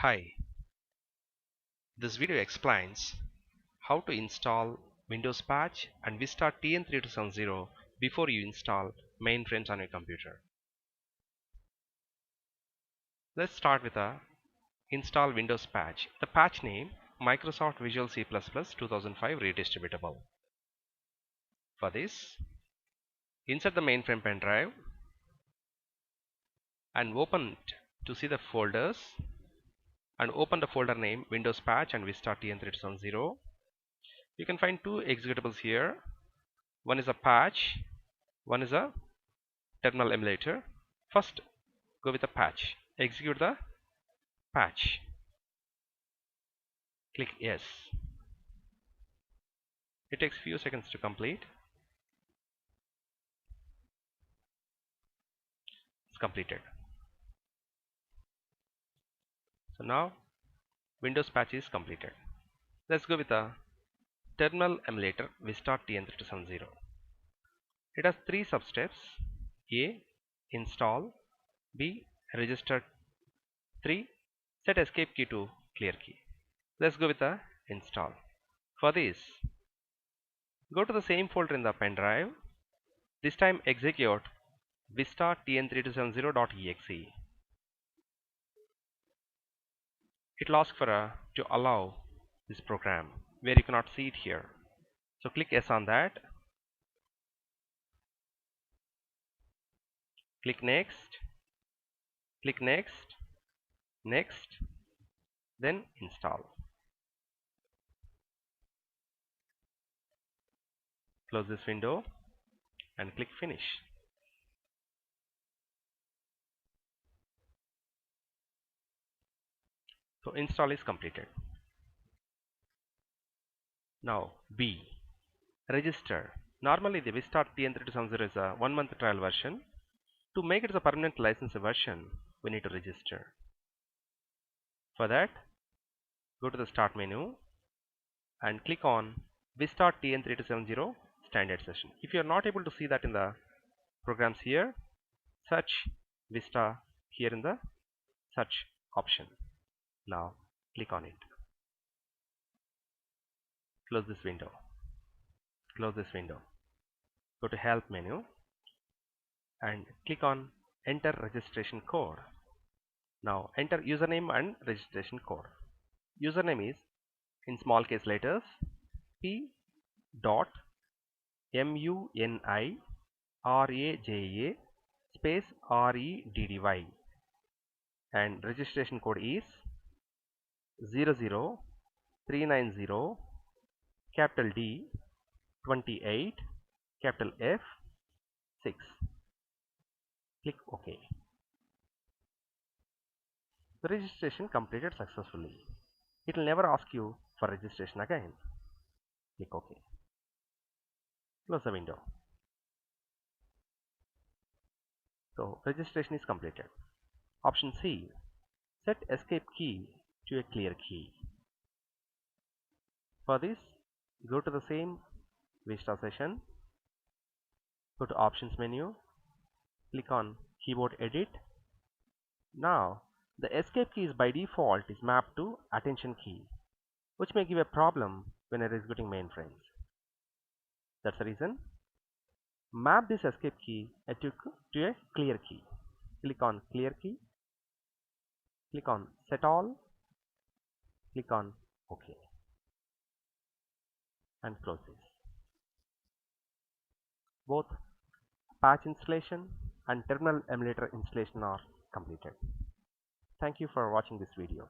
Hi, this video explains how to install Windows Patch and Vista TN3270 before you install mainframes on your computer. Let's start with a install Windows Patch. The patch name Microsoft Visual C++ 2005 Redistributable. For this, insert the mainframe pen drive and open it to see the folders and open the folder name Windows Patch and Vista TN3270. You can find two executables here. One is a patch, one is a terminal emulator. First, go with the patch. Execute the patch. Click yes. It takes few seconds to complete. It's completed. So now Windows patch is completed. Let's go with the terminal emulator Vista TN3270. It has three substeps: A. Install, B. Register, 3. Set escape key to clear key. Let's go with the install. For this, go to the same folder in the pen drive. This time execute vista tn3270.exe. It will ask for to allow this program where you cannot see it here. So click yes on that. Click next. Click next. Next. Then install. Close this window and click finish. So install is completed. Now B. Register. Normally the Vista TN3270 is a 1-month trial version. To make it a permanent license version, we need to register. For that, go to the start menu and click on Vista TN3270 standard session. If you are not able to see that in the programs here, search Vista here in the search option. Now click on it. Close this window. Close this window. Go to help menu and click on enter registration code. Now enter username and registration code. Username is in small case letters p dot muniraja space reddy and registration code is 00390 capital D 28 capital F 6. Click OK. The registration completed successfully. It will never ask you for registration again. Click OK. Close the window. So registration is completed. Option C. Set escape key to a clear key. For this, go to the same Vista session. Go to options menu. Click on keyboard edit. Now the escape key is by default is mapped to attention key, which may give a problem when executing mainframes. That's the reason. Map this escape key to a clear key. Click on clear key. Click on set all. Click on OK and close this. Both patch installation and terminal emulator installation are completed. Thank you for watching this video.